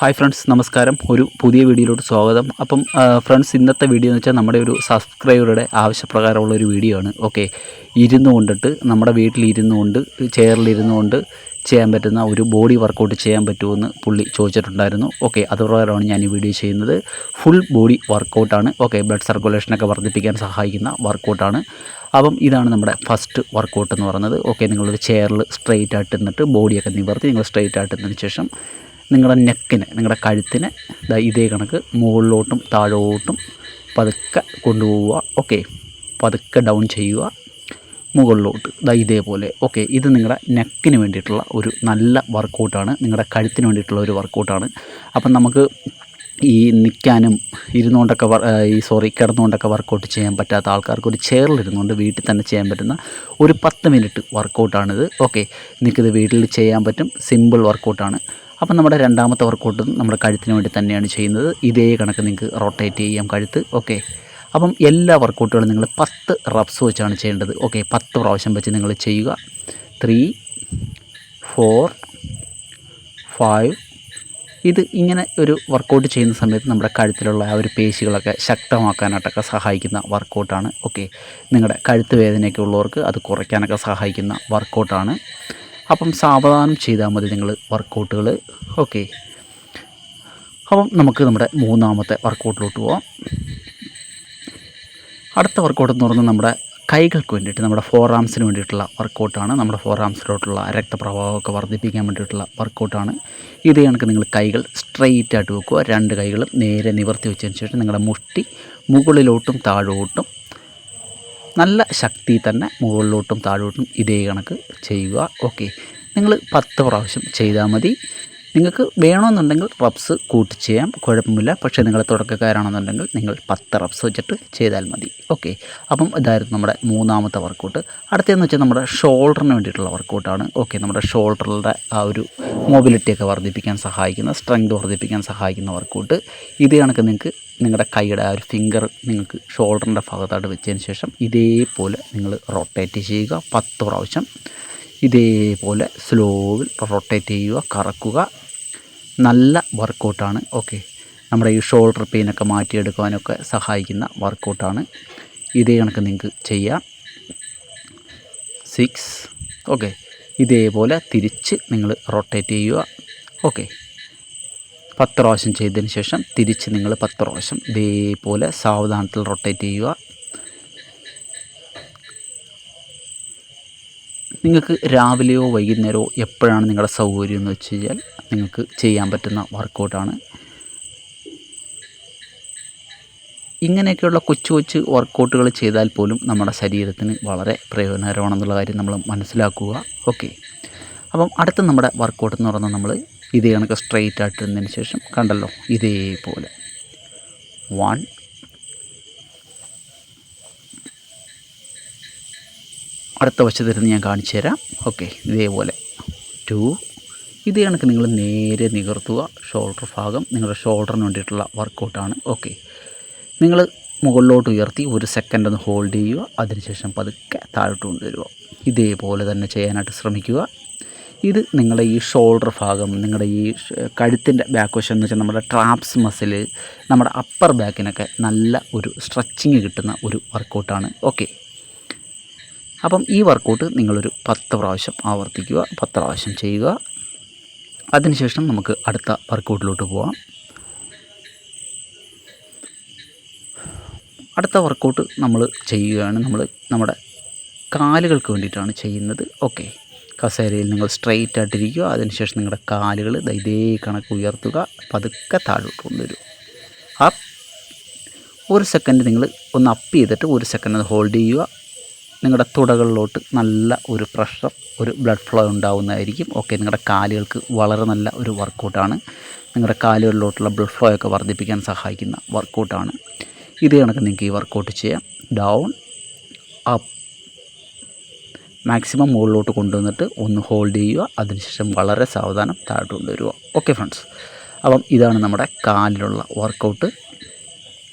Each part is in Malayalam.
ഹായ് ഫ്രണ്ട്സ്, നമസ്കാരം. ഒരു പുതിയ വീഡിയോയിലോട്ട് സ്വാഗതം. ഫ്രണ്ട്സ്, ഇന്നത്തെ വീഡിയോ എന്ന് വെച്ചാൽ നമ്മുടെ ഒരു സബ്സ്ക്രൈബറുടെ ആവശ്യപ്രകാരമുള്ളൊരു വീഡിയോ ആണ്. ഓക്കെ, ഇരുന്നു കൊണ്ടിട്ട് നമ്മുടെ വീട്ടിലിരുന്നു കൊണ്ട് ചെയറിലിരുന്നു കൊണ്ട് ചെയ്യാൻ പറ്റുന്ന ഒരു ബോഡി വർക്കൗട്ട് ചെയ്യാൻ പറ്റുമെന്ന് പുള്ളി ചോദിച്ചിട്ടുണ്ടായിരുന്നു. ഓക്കെ, അതുപ്രകാരമാണ് ഞാൻ ഈ വീഡിയോ ചെയ്യുന്നത്. ഫുൾ ബോഡി വർക്കൗട്ടാണ്. ഓക്കെ, ബ്ലഡ് സർക്കുലേഷനൊക്കെ വർദ്ധിപ്പിക്കാൻ സഹായിക്കുന്ന വർക്കൗട്ടാണ്. ഇതാണ് നമ്മുടെ ഫസ്റ്റ് വർക്കൗട്ട് എന്ന് പറയുന്നത്. ഓക്കെ, നിങ്ങളൊരു ചെയറിൽ സ്ട്രെയിറ്റ് ആയിട്ട് നിന്നിട്ട് ബോഡിയൊക്കെ നിവർത്തി നിങ്ങൾ സ്ട്രെയിറ്റ് ആയിട്ട് നിന്നതിന് ശേഷം നിങ്ങളുടെ നെക്കിന്, നിങ്ങളുടെ കഴുത്തിന് ഇതേ കണക്ക് മുകളിലോട്ടും താഴോട്ടും പതുക്കെ കൊണ്ടുപോവുക. ഓക്കെ, പതുക്കെ ഡൗൺ ചെയ്യുക മുകളിലോട്ട് ഇതേപോലെ. ഓക്കെ, ഇത് നിങ്ങളുടെ നെക്കിന് വേണ്ടിയിട്ടുള്ള ഒരു നല്ല വർക്കൗട്ടാണ്, നിങ്ങളുടെ കഴുത്തിന് വേണ്ടിയിട്ടുള്ള ഒരു വർക്കൗട്ടാണ്. നമുക്ക് ഈ നിൽക്കാനും ഇരുന്നുകൊണ്ടൊക്കെ കിടന്നുകൊണ്ടൊക്കെ വർക്കൗട്ട് ചെയ്യാൻ പറ്റാത്ത ആൾക്കാർക്ക് ഒരു ചെയറിലിരുന്നുകൊണ്ട് വീട്ടിൽ തന്നെ ചെയ്യാൻ പറ്റുന്ന ഒരു 10 മിനിറ്റ് വർക്കൗട്ടാണിത്. ഓക്കെ, നിങ്ങൾക്കിത് വീട്ടിൽ ചെയ്യാൻ പറ്റും. സിമ്പിൾ വർക്കൗട്ടാണ്. നമ്മുടെ രണ്ടാമത്തെ വർക്കൗട്ടും നമ്മുടെ കഴുത്തിന് വേണ്ടി തന്നെയാണ് ചെയ്യുന്നത്. ഇതേ കണക്ക് നിങ്ങൾക്ക് റൊട്ടേറ്റ് ചെയ്യാം കഴുത്ത്. ഓക്കെ, എല്ലാ വർക്കൗട്ടുകളും നിങ്ങൾ 10 റബ്സ് വെച്ചാണ് ചെയ്യേണ്ടത്. ഓക്കെ, 10 പ്രാവശ്യം വെച്ച് നിങ്ങൾ ചെയ്യുക. 3, 4, 5. ഇത് ഇങ്ങനെ ഒരു വർക്കൗട്ട് ചെയ്യുന്ന സമയത്ത് നമ്മുടെ കഴുത്തിലുള്ള ആ ഒരു പേശികളൊക്കെ ശക്തമാക്കാനായിട്ടൊക്കെ സഹായിക്കുന്ന വർക്കൗട്ടാണ്. ഓക്കെ, നിങ്ങളുടെ കഴുത്ത് വേദനയൊക്കെ ഉള്ളവർക്ക് അത് കുറയ്ക്കാനൊക്കെ സഹായിക്കുന്ന വർക്കൗട്ടാണ്. സാവധാനം ചെയ്താൽ മതി നിങ്ങൾ വർക്കൗട്ടുകൾ. ഓക്കെ, നമുക്ക് നമ്മുടെ മൂന്നാമത്തെ വർക്കൗട്ടിലോട്ട് പോവാം. അടുത്ത വർക്കൗട്ട് എന്ന് പറയുന്നത് നമ്മുടെ കൈകൾക്ക് വേണ്ടിയിട്ട്, നമ്മുടെ ഫോർ ആംസിന് വേണ്ടിയിട്ടുള്ള വർക്കൗട്ടാണ്. നമ്മുടെ ഫോർ ആംസിലോട്ടുള്ള രക്തപ്രവാഹമൊക്കെ വർദ്ധിപ്പിക്കാൻ വേണ്ടിയിട്ടുള്ള വർക്കൗട്ടാണ്. ഇത് കണക്ക് നിങ്ങൾ കൈകൾ സ്ട്രെയിറ്റ് ആയിട്ട് വെക്കുക. 2 കൈകളും നേരെ നിവർത്തി വെച്ചതിന് ശേഷം നിങ്ങളുടെ മുഷ്ടി മുകളിലോട്ടും താഴോട്ടും നല്ല ശക്തി തന്നെ മുകളിലോട്ടും താഴോട്ടും ഇതേ കണക്ക് ചെയ്യുക. ഓക്കെ, നിങ്ങൾ 10 പ്രാവശ്യം ചെയ്താൽ മതി. നിങ്ങൾക്ക് വേണമെന്നുണ്ടെങ്കിൽ റബ്സ് കൂട്ടി ചെയ്യാം, കുഴപ്പമില്ല. പക്ഷേ നിങ്ങൾ തുടക്കക്കാരാണെന്നുണ്ടെങ്കിൽ നിങ്ങൾ 10 റബ്സ് വെച്ചിട്ട് ചെയ്താൽ മതി. ഓക്കെ, ഇതായിരുന്നു നമ്മുടെ മൂന്നാമത്തെ വർക്കൗട്ട്. അടുത്തതെന്ന് വെച്ചാൽ നമ്മുടെ ഷോൾഡറിന് വേണ്ടിയിട്ടുള്ള വർക്കൗട്ടാണ്. ഓക്കെ, നമ്മുടെ ഷോൾഡറിൻ്റെ ആ ഒരു മൊബിലിറ്റിയൊക്കെ വർദ്ധിപ്പിക്കാൻ സഹായിക്കുന്ന, സ്ട്രെങ്ത് വർദ്ധിപ്പിക്കാൻ സഹായിക്കുന്ന വർക്കൗട്ട്. ഇത് കണക്ക് നിങ്ങൾക്ക് നിങ്ങളുടെ കൈയുടെ ആ ഒരു ഫിംഗർ നിങ്ങൾക്ക് ഷോൾഡറിൻ്റെ ഭാഗത്തായിട്ട് വെച്ചതിന് ശേഷം ഇതേപോലെ നിങ്ങൾ റൊട്ടേറ്റ് ചെയ്യുക 10 പ്രാവശ്യം. ഇതേപോലെ സ്ലോവിൽ റൊട്ടേറ്റ് ചെയ്യുക, കറക്കുക. നല്ല വർക്കൗട്ടാണ്. ഓക്കെ, നമ്മുടെ ഈ ഷോൾഡർ പെയിനൊക്കെ മാറ്റിയെടുക്കാനൊക്കെ സഹായിക്കുന്ന വർക്കൗട്ടാണ്. ഇതേ കണക്ക് നിങ്ങൾക്ക് ചെയ്യാം. 6. ഓക്കെ, ഇതേപോലെ തിരിച്ച് നിങ്ങൾ റൊട്ടേറ്റ് ചെയ്യുക. ഓക്കെ, 10 പ്രാവശ്യം ചെയ്തതിന് ശേഷം തിരിച്ച് നിങ്ങൾ 10 പ്രാവശ്യം ഇതേപോലെ സാവധാനത്തിൽ റൊട്ടേറ്റ് ചെയ്യുക. നിങ്ങൾക്ക് രാവിലെയോ വൈകുന്നേരമോ എപ്പോഴാണ് നിങ്ങളുടെ സൗകര്യം എന്ന് വെച്ച് കഴിഞ്ഞാൽ നിങ്ങൾക്ക് ചെയ്യാൻ പറ്റുന്ന വർക്കൗട്ടാണ്. ഇങ്ങനെയൊക്കെയുള്ള കൊച്ചു കൊച്ചു വർക്കൗട്ടുകൾ ചെയ്താൽ പോലും നമ്മുടെ ശരീരത്തിന് വളരെ പ്രയോജനകരമാണെന്നുള്ള കാര്യം നമ്മൾ മനസ്സിലാക്കുക. ഓക്കെ, അടുത്ത നമ്മുടെ വർക്കൗട്ട് എന്ന് പറയുന്നത് നമ്മൾ ഇതേ കണക്ക് സ്ട്രെയിറ്റ് ആയിട്ടിരുന്നതിന് ശേഷം കണ്ടല്ലോ ഇതേപോലെ 1. അടുത്ത വശത്തിരുന്ന് ഞാൻ കാണിച്ചു തരാം. ഓക്കെ, ഇതേപോലെ 2. ഇതേ കണക്ക് നിങ്ങൾ നേരെ നിവർത്തുക. ഷോൾഡർ ഭാഗം നിങ്ങളുടെ ഷോൾഡറിന് വേണ്ടിയിട്ടുള്ള വർക്കൗട്ടാണ്. ഓക്കെ, നിങ്ങൾ മുകളിലോട്ട് ഉയർത്തി 1 സെക്കൻഡ് ഒന്ന് ഹോൾഡ് ചെയ്യുക. അതിനുശേഷം പതുക്കെ താഴോട്ട് കൊണ്ടുവരിക. ഇതേപോലെ തന്നെ ചെയ്യാനായിട്ട് ശ്രമിക്കുക. ഇത് നിങ്ങളുടെ ഈ ഷോൾഡർ ഭാഗം, നിങ്ങളുടെ ഈ കഴുത്തിൻ്റെ ബാക്ക് വശം എന്ന് വെച്ചാൽ നമ്മുടെ ട്രാപ്സ് മസിൽ, നമ്മുടെ അപ്പർ ബാക്കിനൊക്കെ നല്ല ഒരു സ്ട്രെച്ചിങ് കിട്ടുന്ന ഒരു വർക്കൗട്ടാണ്. ഓക്കെ, ഈ വർക്കൗട്ട് നിങ്ങളൊരു 10 പ്രാവശ്യം ആവർത്തിക്കുക, 10 പ്രാവശ്യം ചെയ്യുക. അതിനുശേഷം നമുക്ക് അടുത്ത വർക്കൗട്ടിലോട്ട് പോകാം. അടുത്ത വർക്കൗട്ട് നമ്മൾ ചെയ്യുകയാണ്, നമ്മുടെ കാലുകൾക്ക് വേണ്ടിയിട്ടാണ് ചെയ്യുന്നത്. ഓക്കെ, കസേരയിൽ നിങ്ങൾ സ്ട്രെയിറ്റ് ആയിട്ടിരിക്കുക. അതിനുശേഷം നിങ്ങളുടെ കാലുകൾ ഇതേ കണക്ക് ഉയർത്തുക, പതുക്കെ താഴോട്ട് കൊണ്ടുവരും. 1 സെക്കൻഡ് നിങ്ങൾ ഒന്ന് അപ്പ് ചെയ്തിട്ട് 1 സെക്കൻഡ് ഒന്ന് ഹോൾഡ് ചെയ്യുക. നിങ്ങളുടെ തുടകളിലോട്ട് നല്ല ഒരു പ്രഷർ, ഒരു ബ്ലഡ് ഫ്ലോ ഉണ്ടാകുന്നതായിരിക്കും. ഓക്കെ, നിങ്ങളുടെ കാലുകൾക്ക് വളരെ നല്ല ഒരു വർക്കൗട്ടാണ്. നിങ്ങളുടെ കാലുകളിലോട്ടുള്ള ബ്ലഡ് ഫ്ലോ ഒക്കെ വർദ്ധിപ്പിക്കാൻ സഹായിക്കുന്ന വർക്കൗട്ടാണ്. ഇതേ കണക്ക് നിങ്ങൾക്ക് ഈ വർക്കൗട്ട് ചെയ്യാം. ഡൗൺ, അപ്പ്, മാക്സിമം മുകളിലോട്ട് കൊണ്ടുവന്നിട്ട് ഒന്ന് ഹോൾഡ് ചെയ്യുക. അതിനുശേഷം വളരെ സാവധാനം താഴോട്ട് കൊണ്ടുവരിക. ഓക്കെ ഫ്രണ്ട്സ്, ഇതാണ് നമ്മുടെ കാലിലുള്ള വർക്കൗട്ട്.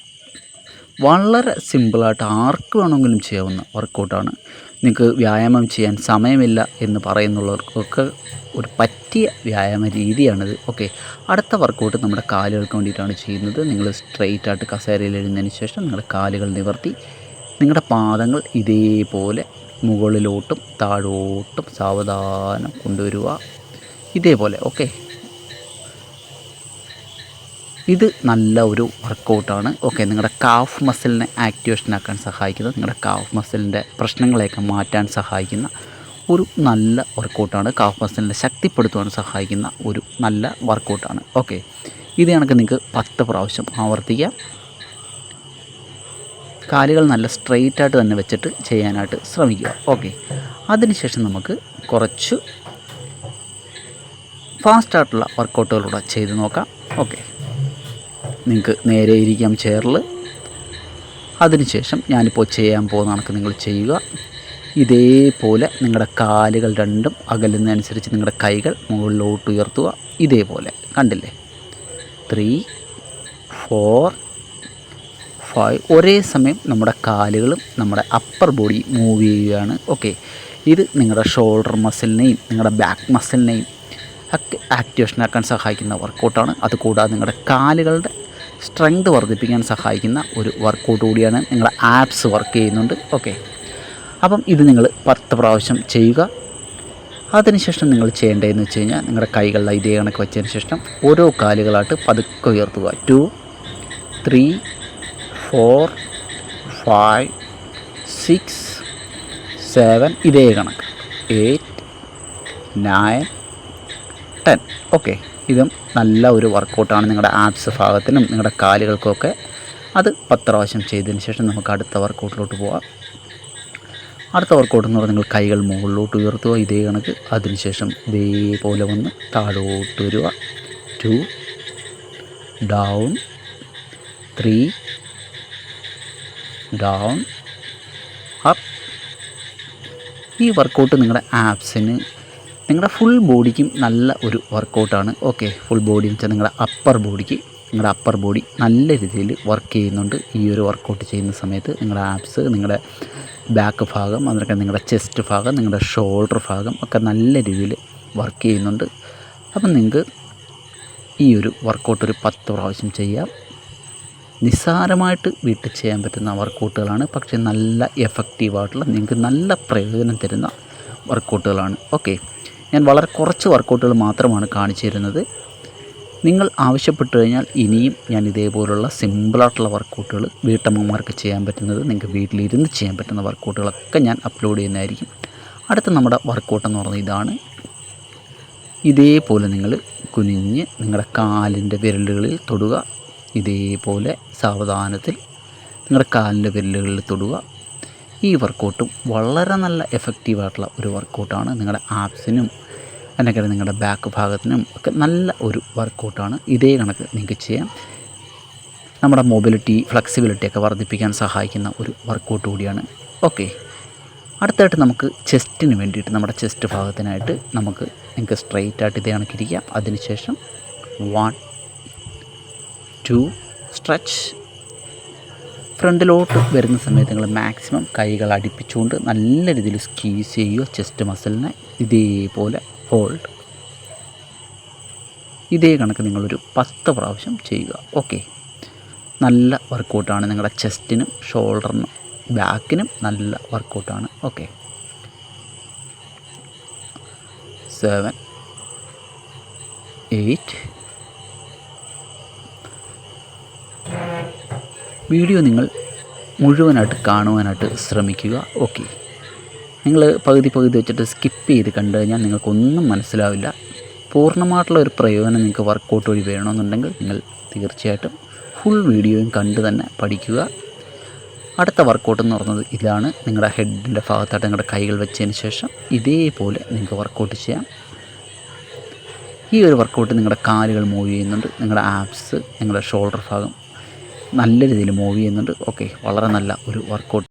വളരെ സിമ്പിളായിട്ട് ആർക്ക് വേണമെങ്കിലും ചെയ്യാവുന്ന വർക്കൗട്ടാണ്. നിങ്ങൾക്ക് വ്യായാമം ചെയ്യാൻ സമയമില്ല എന്ന് പറയുന്നുള്ളവർക്കൊക്കെ ഒരു പറ്റിയ വ്യായാമ രീതിയാണിത്. ഓക്കെ, അടുത്ത വർക്കൗട്ട് നമ്മുടെ കാലുകൾക്ക് വേണ്ടിയിട്ടാണ് ചെയ്യുന്നത്. നിങ്ങൾ സ്ട്രെയിറ്റ് ആയിട്ട് കസേരയിൽ എഴുന്നതിന് ശേഷം നിങ്ങളുടെ കാലുകൾ നിവർത്തി നിങ്ങളുടെ പാദങ്ങൾ ഇതേപോലെ മുകളിലോട്ടും താഴോട്ടും സാവധാനം കൊണ്ടുവരിക. ഇതേപോലെ. ഓക്കെ, ഇത് നല്ല ഒരു വർക്കൗട്ടാണ്. ഓക്കെ, നിങ്ങളുടെ കാഫ് മസിലിനെ ആക്ടിവേഷനാക്കാൻ സഹായിക്കുന്നത്, നിങ്ങളുടെ കാഫ് മസിലിൻ്റെ പ്രശ്നങ്ങളെയൊക്കെ മാറ്റാൻ സഹായിക്കുന്ന ഒരു നല്ല വർക്കൗട്ടാണ്. കാഫ് മസിലിനെ ശക്തിപ്പെടുത്തുവാൻ സഹായിക്കുന്ന ഒരു നല്ല വർക്കൗട്ടാണ്. ഓക്കെ, ഇത് കണക്ക് നിങ്ങൾക്ക് 10 പ്രാവശ്യം ആവർത്തിക്കാം. കാലുകൾ നല്ല സ്ട്രെയിറ്റായിട്ട് തന്നെ വെച്ചിട്ട് ചെയ്യാനായിട്ട് ശ്രമിക്കുക. ഓക്കെ, അതിനുശേഷം നമുക്ക് കുറച്ച് ഫാസ്റ്റായിട്ടുള്ള വർക്കൗട്ടുകളൂടെ ചെയ്ത് നോക്കാം. ഓക്കെ, നിങ്ങൾക്ക് നേരെ ഇരിക്കാം ചെയറിൽ. അതിനുശേഷം ഞാനിപ്പോൾ ചെയ്യാൻ പോകുന്ന കണക്ക് നിങ്ങൾ ചെയ്യുക. ഇതേപോലെ നിങ്ങളുടെ കാലുകൾ രണ്ടും അകലുന്നതനുസരിച്ച് നിങ്ങളുടെ കൈകൾ മുകളിലോട്ട് ഉയർത്തുക. ഇതേപോലെ കണ്ടില്ലേ? 3, 4, 5. ഒരേ സമയം നമ്മുടെ കാലുകളും നമ്മുടെ അപ്പർ ബോഡി മൂവ് ചെയ്യുകയാണ്. ഓക്കെ, ഇത് നിങ്ങളുടെ ഷോൾഡർ മസിലിനെയും നിങ്ങളുടെ ബാക്ക് മസിലിനെയും ഒക്കെ ആക്ടിവേഷനാക്കാൻ സഹായിക്കുന്ന വർക്കൗട്ടാണ്. അതുകൂടാതെ നിങ്ങളുടെ കാലുകളുടെ സ്ട്രെങ്ത് വർദ്ധിപ്പിക്കാൻ സഹായിക്കുന്ന ഒരു വർക്കൗട്ട് കൂടിയാണ്. നിങ്ങളുടെ ആപ്സ് വർക്ക് ചെയ്യുന്നുണ്ട്. ഓക്കെ, അപ്പം ഇത് നിങ്ങൾ 10 പ്രാവശ്യം ചെയ്യുക. അതിനുശേഷം നിങ്ങൾ ചെയ്യേണ്ടതെന്ന് വെച്ച് കഴിഞ്ഞാൽ നിങ്ങളുടെ കൈകളിൽ ഇതേ കണക്ക് വെച്ചതിന് ശേഷം ഓരോ കാലുകളായിട്ട് പതുക്കെ ഉയർത്തുക. 2, 3, 4, 5, 6, 7. ഇതേ കണക്ക് 8, 9, 10. ഓക്കെ, ഇതും നല്ല ഒരു വർക്കൗട്ടാണ് നിങ്ങളുടെ ആപ്സ് ഭാഗത്തിനും നിങ്ങളുടെ കാലുകൾക്കൊക്കെ. അത് 10 പ്രാവശ്യം ചെയ്തതിന് ശേഷം നമുക്ക് അടുത്ത വർക്കൗട്ടിലോട്ട് പോകാം. അടുത്ത വർക്കൗട്ട് എന്ന് പറഞ്ഞാൽ നിങ്ങൾ കൈകൾ മുകളിലോട്ട് ഉയർത്തുക ഇതേ കണക്ക്. അതിനുശേഷം ഇതേപോലെ വന്ന് താഴോട്ട് വരിക. 2, ഡൗൺ, 3, ഡൗൺ, അപ്പ്. ഈ വർക്കൗട്ട് നിങ്ങളുടെ ആപ്സിന് നിങ്ങളുടെ ഫുൾ ബോഡിക്കും നല്ല ഒരു വർക്കൗട്ടാണ്. ഓക്കെ, ഫുൾ ബോഡി എന്ന് വെച്ചാൽ നിങ്ങളുടെ അപ്പർ ബോഡി നല്ല രീതിയിൽ വർക്ക് ചെയ്യുന്നുണ്ട്. ഈ ഒരു വർക്കൗട്ട് ചെയ്യുന്ന സമയത്ത് നിങ്ങളുടെ ആപ്സ്, നിങ്ങളുടെ ബാക്ക് ഭാഗം, അതൊക്കെ നിങ്ങളുടെ ചെസ്റ്റ് ഭാഗം, നിങ്ങളുടെ ഷോൾഡർ ഭാഗം ഒക്കെ നല്ല രീതിയിൽ വർക്ക് ചെയ്യുന്നുണ്ട്. അപ്പം നിങ്ങൾക്ക് ഈ ഒരു വർക്കൗട്ട് ഒരു 10 പ്രാവശ്യം ചെയ്യാം. നിസ്സാരമായിട്ട് വീട്ടിൽ ചെയ്യാൻ പറ്റുന്ന വർക്കൗട്ടുകളാണ്. പക്ഷേ നല്ല എഫക്റ്റീവായിട്ടുള്ള നിങ്ങൾക്ക് നല്ല പ്രയോജനം തരുന്ന വർക്കൗട്ടുകളാണ്. ഓക്കെ, ഞാൻ വളരെ കുറച്ച് വർക്കൗട്ടുകൾ മാത്രമാണ് കാണിച്ചു തരുന്നത്. നിങ്ങൾ ആവശ്യപ്പെട്ട് കഴിഞ്ഞാൽ ഇനിയും ഞാൻ ഇതേപോലുള്ള സിമ്പിളായിട്ടുള്ള വർക്കൗട്ടുകൾ വീട്ടമ്മമാർക്ക് ചെയ്യാൻ പറ്റുന്നത്, നിങ്ങൾക്ക് വീട്ടിലിരുന്ന് ചെയ്യാൻ പറ്റുന്ന വർക്കൗട്ടുകളൊക്കെ ഞാൻ അപ്ലോഡ് ചെയ്യുന്നതായിരിക്കും. അടുത്ത നമ്മുടെ വർക്കൗട്ട് എന്ന് പറയുന്നത് ഇതാണ്. ഇതേപോലെ നിങ്ങൾ കുനിഞ്ഞ് നിങ്ങളുടെ കാലിൻ്റെ വിരലുകളിൽ തൊടുക. ഇതേപോലെ സാവധാനത്തിൽ നിങ്ങളുടെ കാലിൻ്റെ വിരലുകളിൽ തൊടുക. ഈ വർക്കൗട്ടും വളരെ നല്ല എഫക്റ്റീവായിട്ടുള്ള ഒരു വർക്കൗട്ടാണ്. നിങ്ങളുടെ ആപ്സിനും എന്നൊക്കെ നിങ്ങളുടെ ബാക്ക് ഭാഗത്തിനും ഒക്കെ നല്ല ഒരു വർക്കൗട്ടാണ്. ഇതേ കണക്ക് നിങ്ങൾക്ക് ചെയ്യാം. നമ്മുടെ മൊബിലിറ്റി, ഫ്ലെക്സിബിലിറ്റി ഒക്കെ വർദ്ധിപ്പിക്കാൻ സഹായിക്കുന്ന ഒരു വർക്കൗട്ട് കൂടിയാണ്. ഓക്കെ, അടുത്തായിട്ട് നമുക്ക് ചെസ്റ്റിന് വേണ്ടിയിട്ട്, നമ്മുടെ ചെസ്റ്റ് ഭാഗത്തിനായിട്ട് നമുക്ക് നിങ്ങൾക്ക് സ്ട്രെയിറ്റ് ആയിട്ട് ഇതേ കണക്കിരിക്കാം. അതിനുശേഷം 1, 2 സ്ട്രെച്ച്. ഫ്രണ്ടിലോട്ട് വരുന്ന സമയത്ത് നിങ്ങൾ മാക്സിമം കൈകൾ അടുപ്പിച്ചുകൊണ്ട് നല്ല രീതിയിൽ സ്ക്വീസ് ചെയ്യുക. ചെസ്റ്റ് മസിലിനെ ഇതേപോലെ ഹോൾഡ്. ഇതേ കണക്ക് നിങ്ങളൊരു 10 പ്രാവശ്യം ചെയ്യുക. ഓക്കെ, നല്ല വർക്കൗട്ടാണ്. നിങ്ങളുടെ ചെസ്റ്റിനും ഷോൾഡറിനും ബാക്കിനും നല്ല വർക്കൗട്ടാണ്. ഓക്കെ, 7, 8. വീഡിയോ നിങ്ങൾ മുഴുവനായിട്ട് കാണുവാനായിട്ട് ശ്രമിക്കുക. ഓക്കെ, നിങ്ങൾ പകുതി വെച്ചിട്ട് സ്കിപ്പ് ചെയ്ത് കണ്ടു കഴിഞ്ഞാൽ നിങ്ങൾക്കൊന്നും മനസ്സിലാവില്ല. പൂർണ്ണമായിട്ടുള്ള ഒരു പ്രയോജനം നിങ്ങൾക്ക് വർക്കൗട്ട് വഴി വേണമെന്നുണ്ടെങ്കിൽ നിങ്ങൾ തീർച്ചയായിട്ടും ഫുൾ വീഡിയോയും കണ്ട് തന്നെ പഠിക്കുക. അടുത്ത വർക്കൗട്ട് എന്ന് പറയുന്നത് ഇതാണ്. നിങ്ങളുടെ ഹെഡിൻ്റെ ഭാഗത്തായിട്ട് നിങ്ങളുടെ കൈകൾ വെച്ചതിന് ശേഷം ഇതേപോലെ നിങ്ങൾക്ക് വർക്കൗട്ട് ചെയ്യാം. ഈ ഒരു വർക്കൗട്ട് നിങ്ങളുടെ കാലുകൾ മൂവ് ചെയ്യുന്നുണ്ട്, നിങ്ങളുടെ ആപ്സ്, നിങ്ങളുടെ ഷോൾഡർ ഭാഗം നല്ല രീതിയിൽ മൂവ് ചെയ്യുന്നുണ്ട്. ഓക്കെ, വളരെ നല്ല ഒരു വർക്കൗട്ട്.